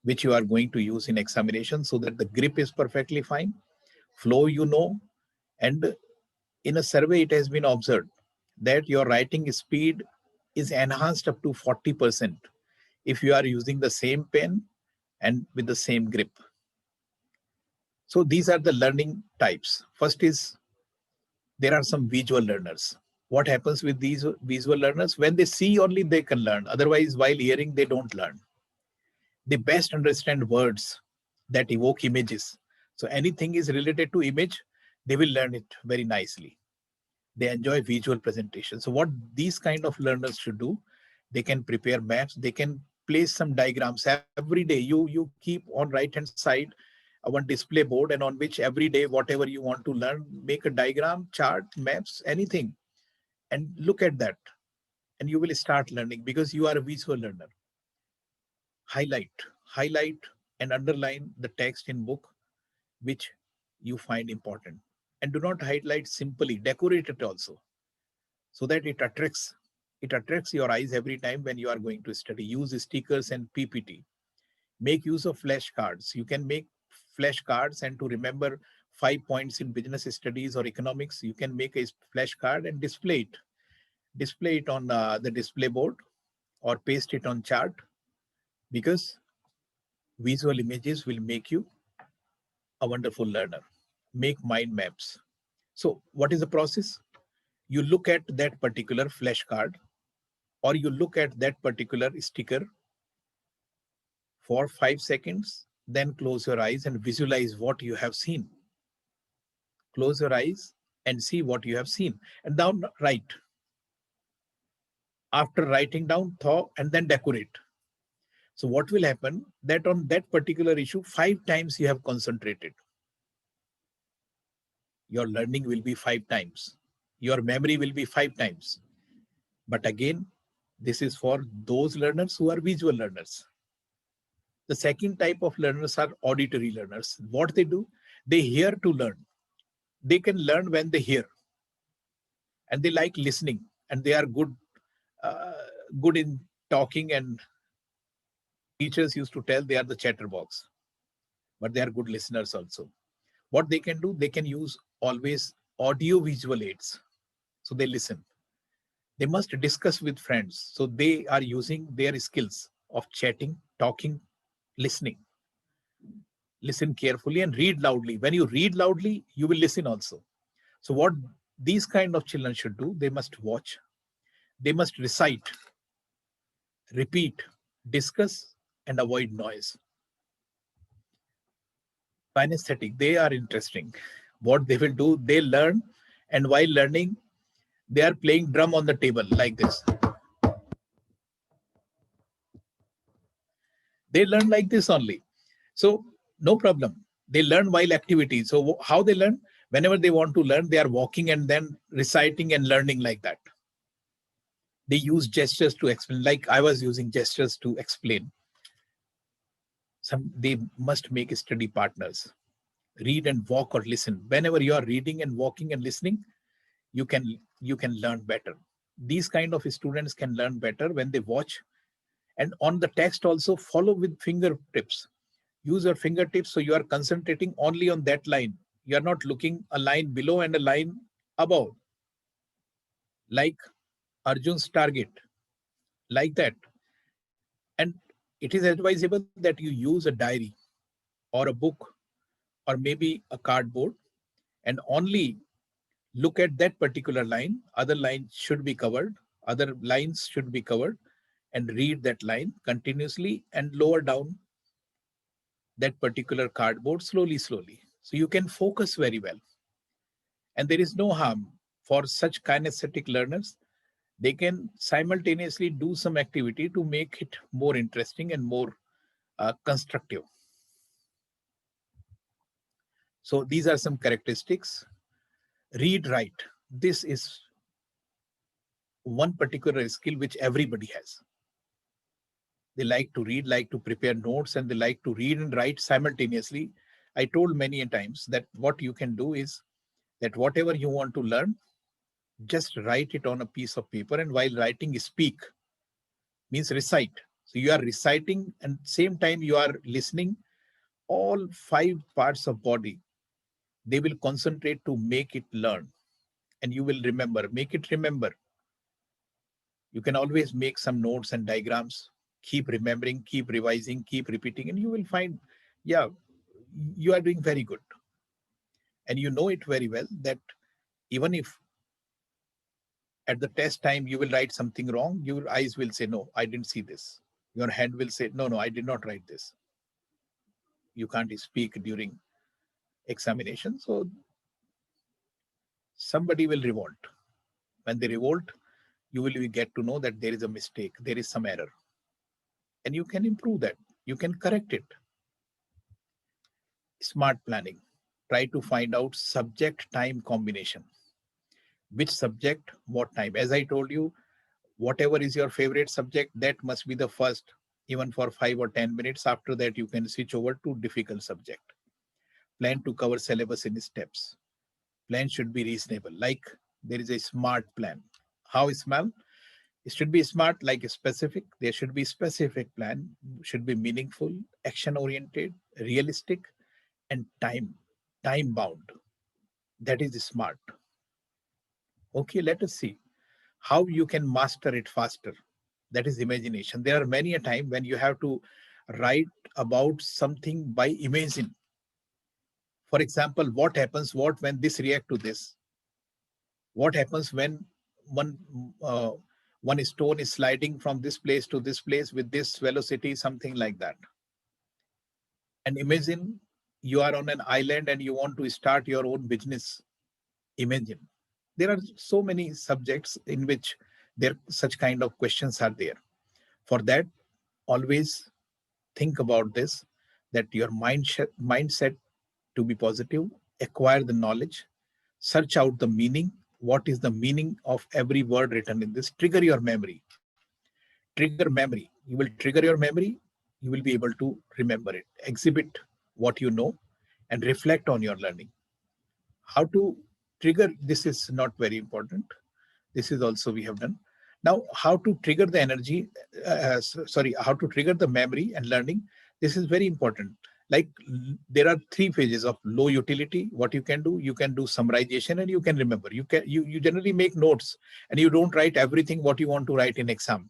which you are going to use in examination so that the grip is perfectly fine, flow you know, and in a survey it has been observed that your writing speed is enhanced up to 40% if you are using the same pen and with the same grip. So these are the learning types. First is there are some visual learners. What happens with these visual learners? When they see only, they can learn. Otherwise, while hearing, they don't learn. They best understand words that evoke images. So anything is related to image, they will learn it very nicely. They enjoy visual presentation. So what these kind of learners should do, they can prepare maps, they can place some diagrams every day. You keep on right hand side one display board, and on which every day whatever you want to learn, make a diagram, chart, maps, anything, and look at that, and you will start learning because you are a visual learner. Highlight and underline the text in book which you find important, and do not highlight simply, decorate it also so that it attracts your eyes every time when you are going to study. Use stickers and PPT. Make use of flashcards. You can make flashcards, and to remember 5 points in business studies or economics, you can make a flashcard and display it on the display board or paste it on chart, because visual images will make you a wonderful learner. Make mind maps. So what is the process? You look at that particular flashcard, or you look at that particular sticker for 5 seconds, then close your eyes and visualize what you have seen. Close your eyes and see what you have seen. And now write. After writing down, thaw, and then decorate. So what will happen that on that particular issue, 5 times you have concentrated. Your learning will be 5 times. Your memory will be 5 times. But again, this is for those learners who are visual learners. The second type of learners are auditory learners. What they do, they hear to learn. They can learn when they hear, and they like listening, and they are uh, good in talking. And teachers used to tell they are the chatterbox, but they are good listeners also. What they can do, they can use always audio visual aids. So they listen. They must discuss with friends. So they are using their skills of chatting, talking, listening. Listen carefully and read loudly. When you read loudly, you will listen also. So what these kind of children should do, they must watch, they must recite, repeat, discuss, and avoid noise. Kinesthetic, they are interesting. What they will do, they learn, and while learning, they are playing drum on the table like this. They learn like this only. So no problem. They learn while activity. So how they learn? Whenever they want to learn, they are walking and then reciting and learning like that. They use gestures to explain, like I was using gestures to explain. They must make study partners. Read and walk or listen. Whenever you are reading and walking and listening, you can learn better. These kind of students can learn better when they watch, and on the text also follow with fingertips. Use your fingertips, so you are concentrating only on that line. You are not looking a line below and a line above, like Arjun's target, like that. And it is advisable that you use a diary or a book or maybe a cardboard, and only look at that particular line. Other lines should be covered, other lines should be covered, and read that line continuously and lower down that particular cardboard slowly, slowly. So you can focus very well. And there is no harm for such kinesthetic learners. They can simultaneously do some activity to make it more interesting and more constructive. So these are some characteristics. Read, write. This is one particular skill which everybody has. They like to read, like to prepare notes, and they like to read and write simultaneously. I told many a times that what you can do is that whatever you want to learn, just write it on a piece of paper, and while writing, speak, means recite. So you are reciting and same time you are listening. All 5 parts of body, they will concentrate to make it learn, and you will remember, make it remember. You can always make some notes and diagrams, keep remembering, keep revising, keep repeating, and you will find, yeah, you are doing very good. And you know it very well that even if at the test time you will write something wrong, your eyes will say, no, I didn't see this. Your hand will say, no, no, I did not write this. You can't speak during examination. So somebody will revolt. When they revolt, you will get to know that there is a mistake, there is some error, and you can improve that. You can correct it. Smart planning. Try to find out subject time combination. Which subject, what time? As I told you, whatever is your favorite subject, that must be the first, even for 5 or 10 minutes. After that, you can switch over to difficult subject. Plan to cover syllabus in steps. Plan should be reasonable. Like there is a smart plan. How small? It should be smart, like specific. There should be specific plan, should be meaningful, action oriented, realistic, and time bound. That is smart. Okay, let us see how you can master it faster. That is imagination. There are many a time when you have to write about something by imagine. For example, what happens, what when this react to this, What happens when one one stone is sliding from this place to this place with this velocity, something like that. And imagine you are on an island and you want to start your own business. Imagine. There are so many subjects in which there such kind of questions are there. For that, always think about this, that your mindset to be positive, acquire the knowledge, search out the meaning. What is the meaning of every word written in this? Trigger your memory. Trigger memory. You will trigger your memory. You will be able to remember it. Exhibit what you know and reflect on your learning. How to trigger this is not very important. This is also we have done. Now, how to trigger the energy, how to trigger the memory and learning. This is very important. Like there are three phases of low utility. What you can do summarization and you can remember. You generally make notes and you don't write everything what you want to write in exam.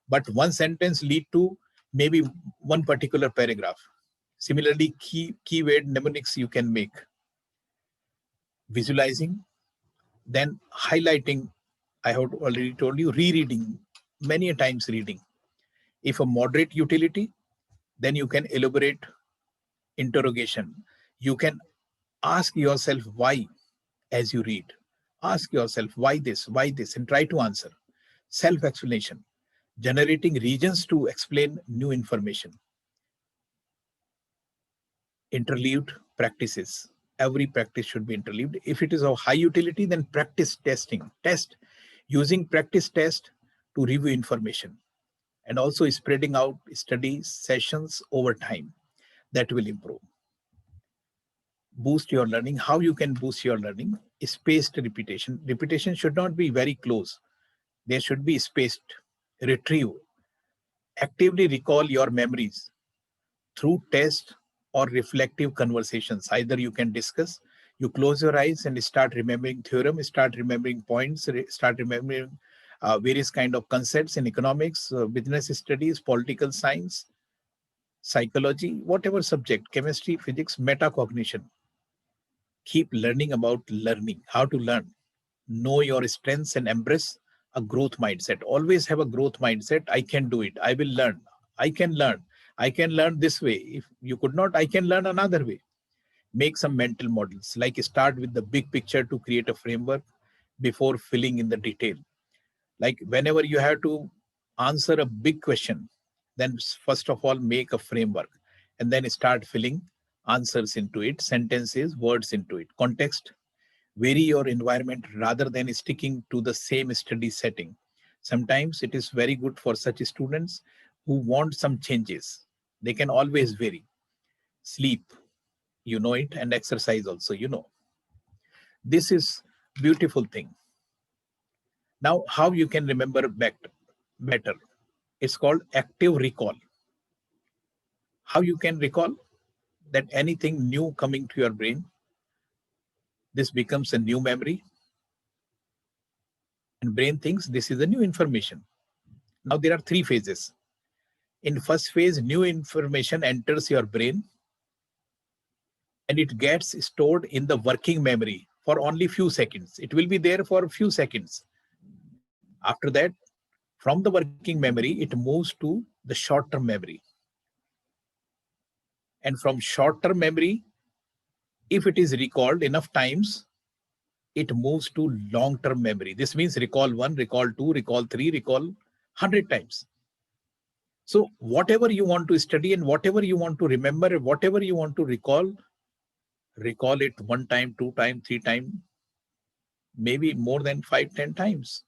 But one sentence lead to maybe one particular paragraph. Similarly, keyword mnemonics you can make. Visualizing, then highlighting. I have already told you, rereading, many a times reading. If a moderate utility, then you can elaborate interrogation. You can ask yourself why as you read. Ask yourself why this, and try to answer. Self-explanation, generating regions to explain new information. Interleaved practices. Every practice should be interleaved. If it is of high utility, then practice testing. Test using practice test to review information, and also spreading out study sessions over time. That will improve. Boost your learning. How you can boost your learning? Spaced repetition. Repetition should not be very close. There should be spaced. Retrieve. Actively recall your memories through test or reflective conversations. Either you can discuss, you close your eyes and start remembering theorem, start remembering points, start remembering various kind of concepts in economics, business studies, political science, psychology, whatever subject, chemistry, physics, metacognition. Keep learning about learning, how to learn. Know your strengths and embrace a growth mindset. Always have a growth mindset. I can do it. I will learn. I can learn. I can learn this way. If you could not, I can learn another way. Make some mental models, like start with the big picture to create a framework before filling in the detail. Like whenever you have to answer a big question, then first of all, make a framework and then start filling answers into it, sentences, words into it. Context, vary your environment rather than sticking to the same study setting. Sometimes it is very good for such students who want some changes. They can always vary. Sleep, you know it, and exercise also, you know. This is beautiful thing. Now, how you can remember better? It's called active recall. How you can recall? That anything new coming to your brain, this becomes a new memory, and brain thinks this is a new information. Now there are three phases. In first phase, new information enters your brain and it gets stored in the working memory for only few seconds. It will be there for a few seconds. After that, from the working memory, it moves to the short-term memory. And from short-term memory, if it is recalled enough times, it moves to long-term memory. This means recall 1, recall 2, recall 3, recall 100 times. So whatever you want to study and whatever you want to remember, whatever you want to recall it 1 time, 2 time, 3 time, maybe more than 5, 10 times.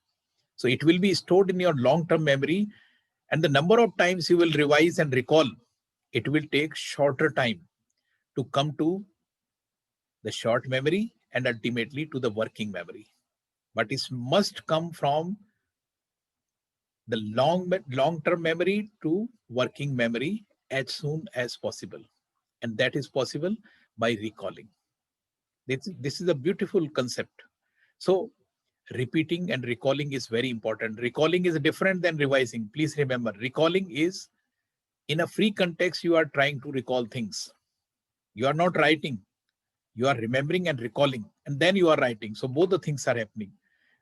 So it will be stored in your long-term memory, and the number of times you will revise and recall, it will take shorter time to come to the short memory and ultimately to the working memory. But it must come from the long-term memory to working memory as soon as possible. And that is possible by recalling. This is a beautiful concept. So repeating and recalling is very important. Recalling is different than revising. Please remember, recalling is in a free context, you are trying to recall things. You are not writing. You are remembering and recalling, and then you are writing. So both the things are happening.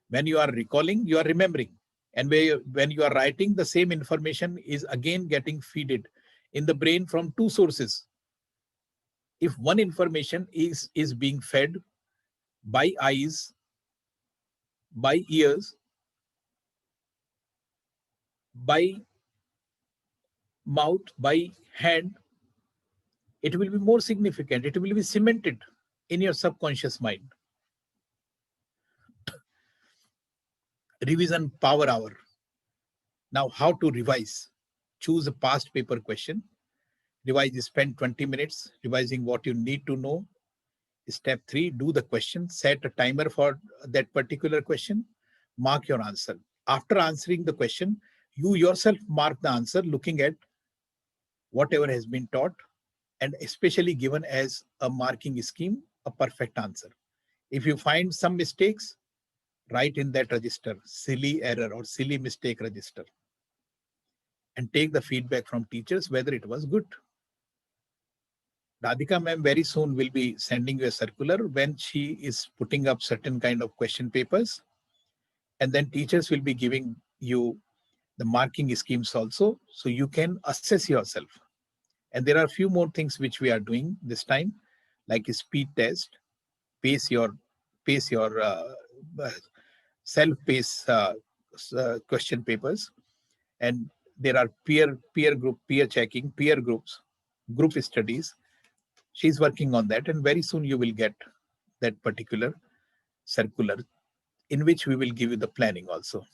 When you are recalling, you are remembering. And when you are writing, the same information is again getting fed in the brain from two sources. If one information is being fed by eyes, by ears, by mouth, by hand, it will be more significant. It will be cemented in your subconscious mind. Revision power hour. Now, how to revise? Choose a past paper question. Revise, spend 20 minutes revising what you need to know. Step 3, do the question. Set a timer for that particular question. Mark your answer. After answering the question, you yourself mark the answer looking at whatever has been taught, and especially given as a marking scheme, a perfect answer. If you find some mistakes, write in that register, silly error or silly mistake register, and take the feedback from teachers whether it was good. Radhika ma'am very soon will be sending you a circular when she is putting up certain kind of question papers, and then teachers will be giving you the marking schemes also, so you can assess yourself. And there are a few more things which we are doing this time, like a speed test, pace your uh, self-pace question papers, and there are peer group, peer checking, peer groups, group studies. She's working on that, and very soon you will get that particular circular in which we will give you the planning also.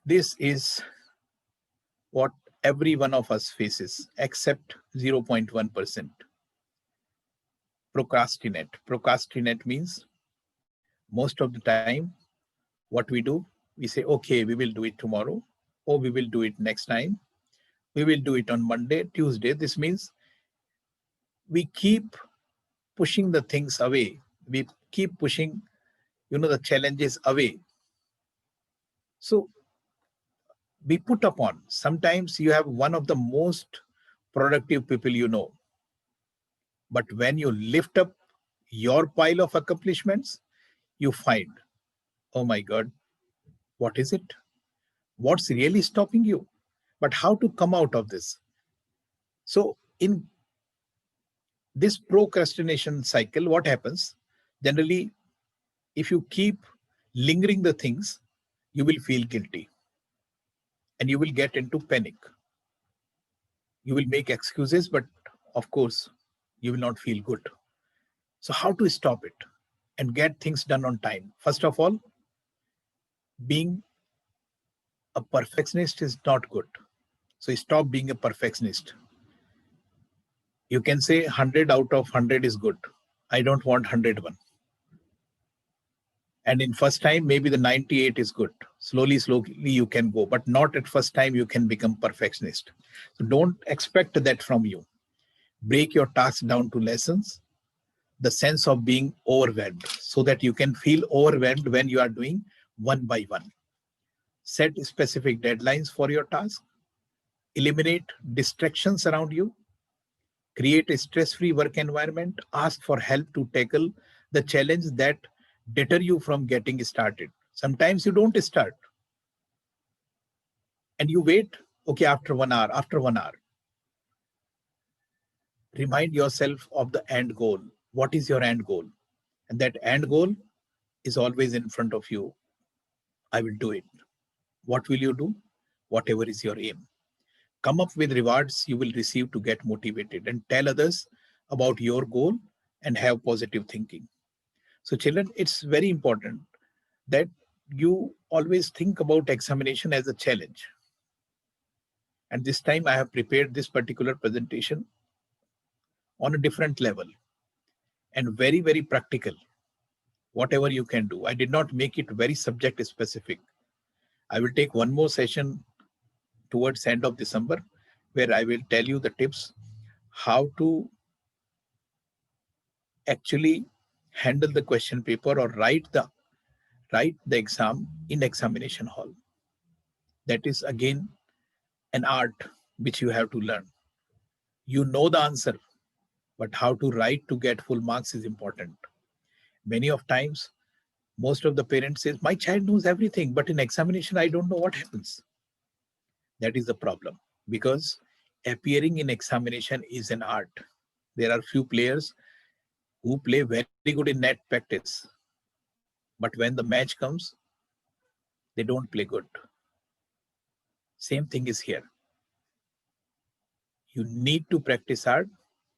This is what every one of us faces except 0.1%. Procrastinate. Procrastinate means most of the time what we do, we say, okay, we will do it tomorrow, or we will do it next time, we will do it on Monday, Tuesday. This means we keep pushing the things away. We keep pushing, the challenges away. So be put upon. Sometimes you have one of the most productive people you know. But when you lift up your pile of accomplishments, you find, oh my God, what is it? What's really stopping you? But how to come out of this? So in this procrastination cycle, what happens? Generally, if you keep lingering the things, you will feel guilty and you will get into panic. You will make excuses, but of course, you will not feel good. So, how to stop it and get things done on time? First of all, being a perfectionist is not good. So, stop being a perfectionist. You can say 100 out of 100 is good. I don't want 101. And in first time, maybe the 98 is good. Slowly you can go, but not at first time you can become perfectionist. So don't expect that from you. Break your tasks down to lessons, the sense of being overwhelmed, so that you can feel overwhelmed when you are doing one by one. Set specific deadlines for your task. Eliminate distractions around you. Create a stress-free work environment. Ask for help to tackle the challenge that deter you from getting started. Sometimes you don't start and you wait, okay, after 1 hour, after 1 hour. Remind yourself of the end goal. What is your end goal? And that end goal is always in front of you. I will do it. What will you do? Whatever is your aim. Come up with rewards you will receive to get motivated, and tell others about your goal and have positive thinking. So children, it's very important that you always think about examination as a challenge. And this time I have prepared this particular presentation on a different level and very, very practical. Whatever you can do. I did not make it very subject specific. I will take one more session towards end of December where I will tell you the tips how to actually handle the question paper or write the exam in examination hall. That is again an art which you have to learn. You know the answer, but how to write to get full marks is important. Many of times Most of the parents says, my child knows everything, but in examination, I don't know what happens. That is the problem, because appearing in examination is an art. There are few players who play very good in net practice, but when the match comes, they don't play good. Same thing is here. You need to practice hard,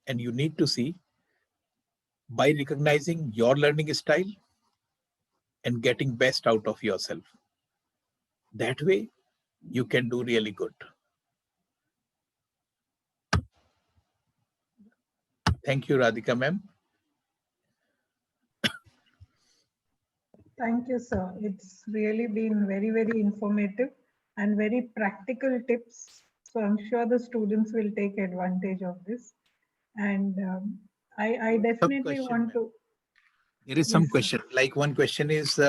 and you need to see, by recognizing your learning style and getting best out of yourself. That way, you can do really good. Thank you, Radhika ma'am. Thank you, sir. It's really been very, very informative and very practical tips. So I'm sure the students will take advantage of this. And I definitely want to. There is some question. Like one question is,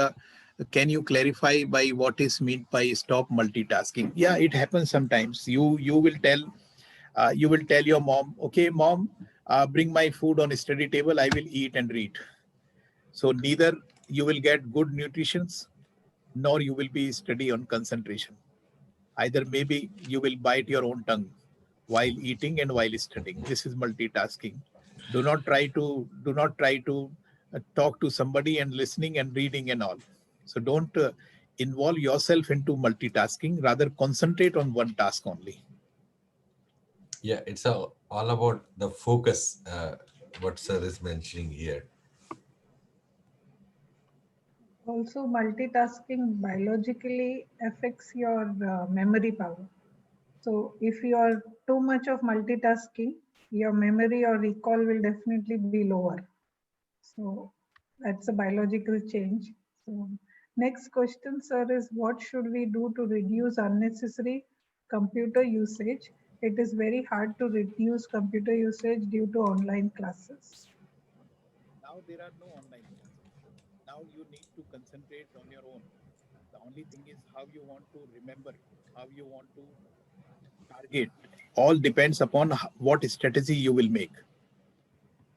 can you clarify by what is meant by stop multitasking? Yeah, it happens sometimes. You will tell your mom, okay, mom, bring my food on a study table. I will eat and read. So neither you will get good nutrition, nor you will be steady on concentration. Either maybe you will bite your own tongue while eating and while studying. This is multitasking. Do not try to talk to somebody and listening and reading and all. So don't involve yourself into multitasking. Rather, concentrate on one task only. Yeah, it's all about the focus, what sir is mentioning here. Also, multitasking biologically affects your memory power. So if you are too much of multitasking, your memory or recall will definitely be lower. So that's a biological change. So next question, sir, is what should we do to reduce unnecessary computer usage? It is very hard to reduce computer usage due to online classes. Now there are no online classes. Now you need to concentrate on your own. The only thing is how you want to remember, how you want to target. All depends upon what strategy you will make.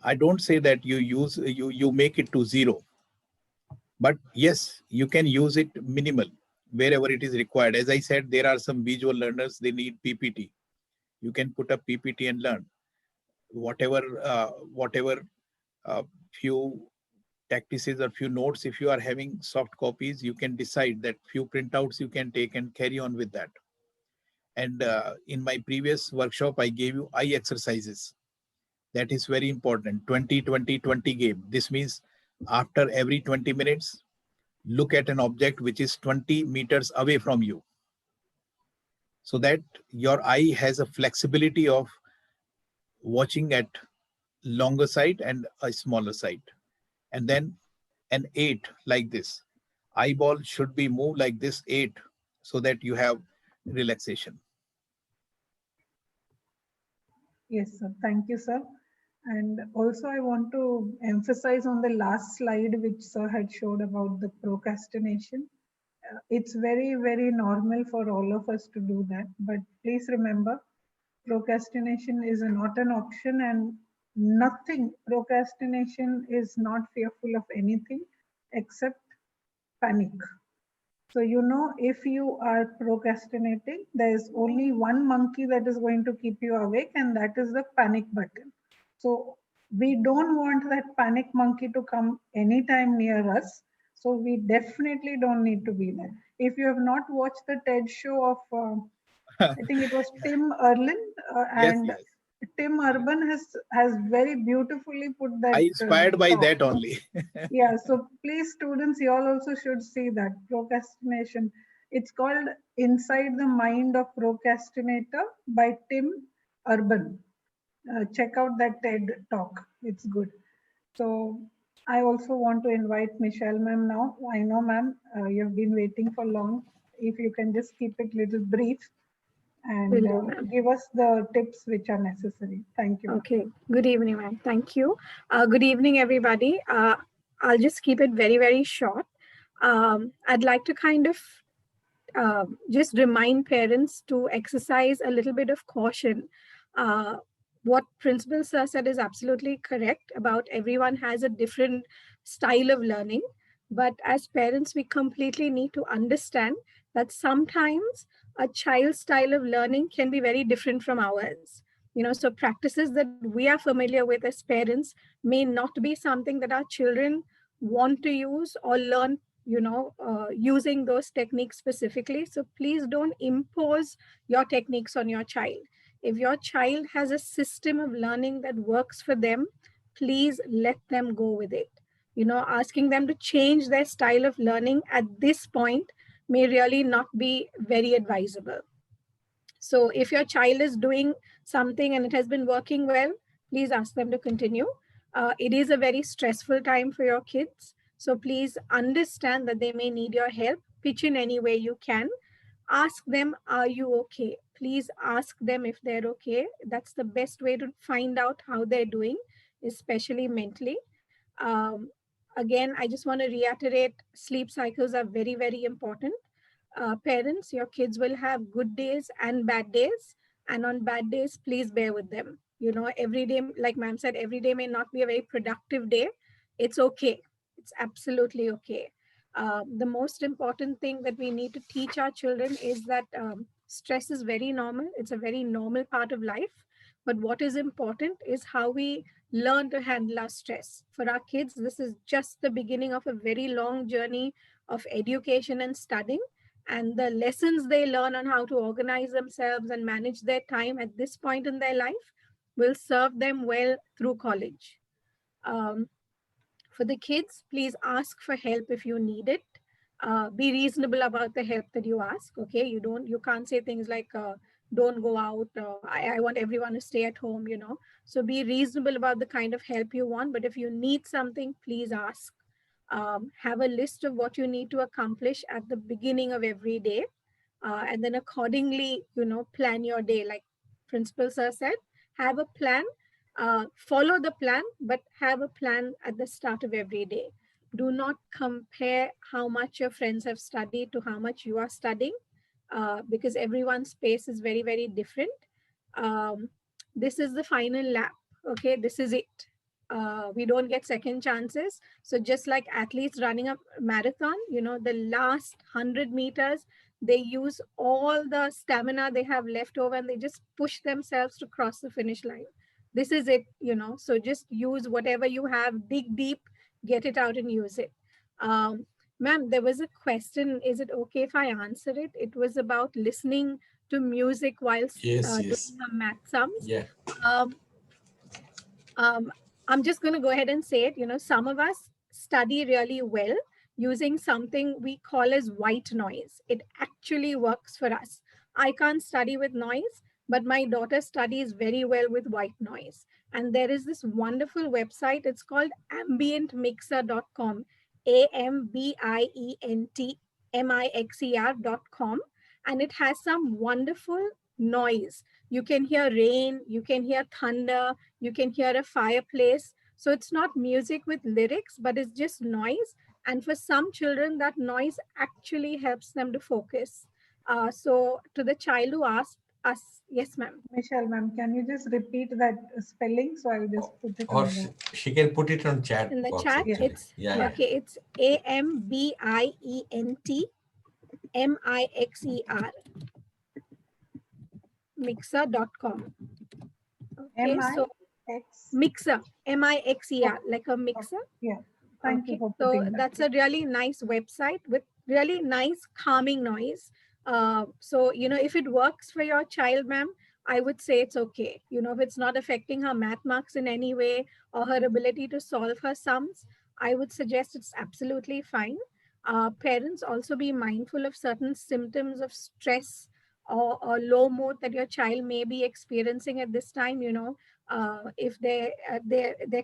I don't say that you make it to zero, but yes, you can use it minimal wherever it is required. As I said, there are some visual learners, they need PPT. You can put up PPT and learn whatever few tactices or few notes. If you are having soft copies, you can decide that few printouts you can take and carry on with that. And in my previous workshop, I gave you eye exercises. That is very important. 20-20-20 game. This means after every 20 minutes, look at an object which is 20 meters away from you, so that your eye has a flexibility of watching at longer sight and a smaller sight. And then an 8 like this. Eyeball should be moved like this 8, so that you have relaxation. Yes, sir. Thank you, sir. And also I want to emphasize on the last slide, which sir had showed about the procrastination. It's very, very normal for all of us to do that. But please remember, procrastination is not an option, and nothing, procrastination is not fearful of anything except panic. So, you know, if you are procrastinating, there is only one monkey that is going to keep you awake, and that is the panic button. So, we don't want that panic monkey to come anytime near us. So, we definitely don't need to be there. If you have not watched the TED show of, I think it was Tim Erlin, and Yes. Tim Urban has very beautifully put that. I inspired by talk. that only. Yeah, so please, students, you all also should see that procrastination. It's called Inside the Mind of Procrastinator by Tim Urban. Check out that TED talk. It's good. So I also want to invite Michelle ma'am now. I know ma'am, you've been waiting for long. If you can just keep it little brief and give us the tips which are necessary. Thank you. Okay. Good evening, ma'am. Thank you. Good evening, everybody. I'll just keep it very, very short. I'd like to kind of just remind parents to exercise a little bit of caution. What Principal Sir said is absolutely correct about everyone has a different style of learning. But as parents, we completely need to understand that sometimes a child's style of learning can be very different from ours. So practices that we are familiar with as parents may not be something that our children want to use or learn, using those techniques specifically. So please don't impose your techniques on your child. If your child has a system of learning that works for them, please let them go with it. Asking them to change their style of learning at this point may really not be very advisable. So if your child is doing something and it has been working well, please ask them to continue. It is a very stressful time for your kids. So please understand that they may need your help. Pitch in any way you can. Ask them, are you okay? Please ask them if they're okay. That's the best way to find out how they're doing, especially mentally. Um, Again, I just want to reiterate, sleep cycles are very, very important. Parents, your kids will have good days and bad days. And on bad days, please bear with them. Every day, like ma'am said, every day may not be a very productive day. It's okay. It's absolutely okay. The most important thing that we need to teach our children is that stress is very normal. It's a very normal part of life. But what is important is how we learn to handle our stress. For our kids, this is just the beginning of a very long journey of education and studying. And the lessons they learn on how to organize themselves and manage their time at this point in their life will serve them well through college. For the kids, please ask for help if you need it. Be reasonable about the help that you ask. Okay, you can't say things like don't go out. I want everyone to stay at home. So be reasonable about the kind of help you want. But if you need something, please ask. Have a list of what you need to accomplish at the beginning of every day, and then accordingly, plan your day. Like Principal Sir said, have a plan. Follow the plan, but have a plan at the start of every day. Do not compare how much your friends have studied to how much you are studying, because everyone's pace is very, very different. This is the final lap. Okay, this is it. We don't get second chances. So just like athletes running a marathon, the last 100 meters, they use all the stamina they have left over and they just push themselves to cross the finish line. This is it, so just use whatever you have, dig deep, get it out and use it. Ma'am, there was a question. Is it okay if I answer it? It was about listening to music whilst doing some math sums. Yeah. I'm just going to go ahead and say it. Some of us study really well using something we call as white noise. It actually works for us. I can't study with noise, but my daughter studies very well with white noise. And there is this wonderful website. It's called ambientmixer.com, AMBIENTMIXER.com. And it has some wonderful noise. You can hear rain, you can hear thunder, you can hear a fireplace. So it's not music with lyrics, but it's just noise. And for some children, that noise actually helps them to focus. So to the child who asked us, yes, ma'am. Michelle, ma'am, can you just repeat that spelling? So I'll just put it Or on she can put it on chat in the box. chat. Actually. It's okay. It's AMBIENTMIXER mixer.com. Okay, so mixer, MIXER, like a mixer. Yeah, thank you for so putting that. That's a really nice website with really nice calming noise. So if it works for your child, ma'am, I would say it's okay. If it's not affecting her math marks in any way or her ability to solve her sums, I would suggest it's absolutely fine. Parents, also be mindful of certain symptoms of stress or low mood that your child may be experiencing at this time. If they're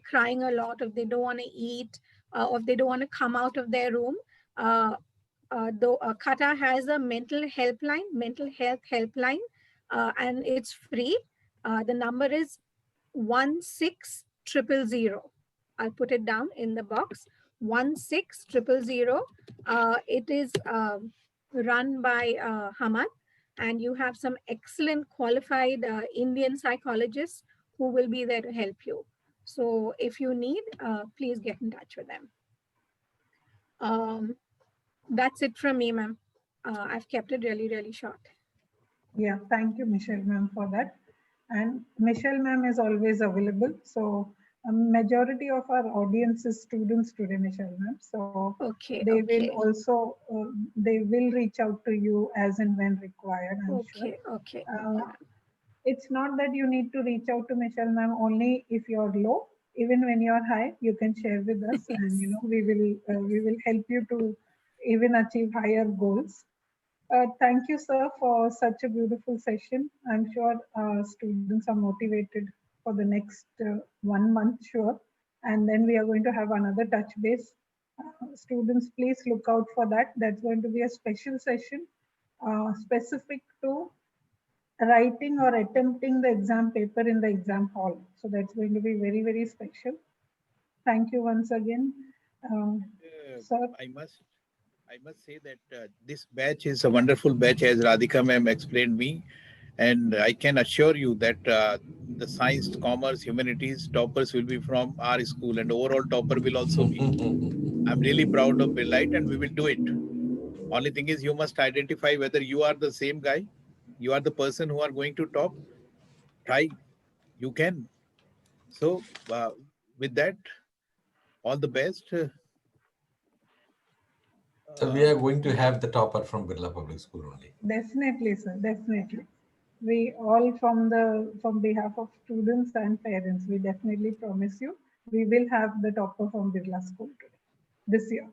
crying a lot, if they don't want to eat, or if they don't want to come out of their room. Though Kata has a mental health helpline, and it's free. The number is 16000. I'll put it down in the box. 16000. It is run by Hamad, and you have some excellent qualified Indian psychologists who will be there to help you. So if you need, please get in touch with them. That's it from me, ma'am. I've kept it really, really short. Yeah, thank you, Michelle ma'am, for that. And Michelle ma'am is always available. So a majority of our audience is students today, Michelle ma'am. So Okay, they will okay, also, they will reach out to you as and when required, I'm sure. okay, okay. Uh, it's not that you need to reach out to Michelle ma'am only if you're low. Even when you're high, you can share with us, and you know we will help you to even achieve higher goals. Thank you, sir, for such a beautiful session. I'm sure students are motivated for the next 1 month, sure. And then we are going to have another touch base. Students, please look out for that. That's going to be a special session specific to writing or attempting the exam paper in the exam hall. So that's going to be very, very special. Thank you once again. Sir, I must say that this batch is a wonderful batch, as Radhika ma'am explained me, and I can assure you that the science, commerce, humanities toppers will be from our school, and overall topper will also be. I'm really proud of Birlight, and we will do it. Only thing is, you must identify whether you are the same guy, you are the person who are going to top. Try, you can. So, with that, all the best. So we are going to have the topper from Birla Public School only. definitely, sir, definitely. We all from behalf of students and parents, we definitely promise you, we will have the topper from Birla School today, this year.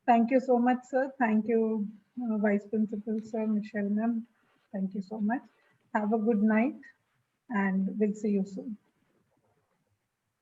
Thank you so much, sir. Thank you, Vice Principal, sir, Michelle ma'am. Thank you so much. Have a good night and we'll see you soon.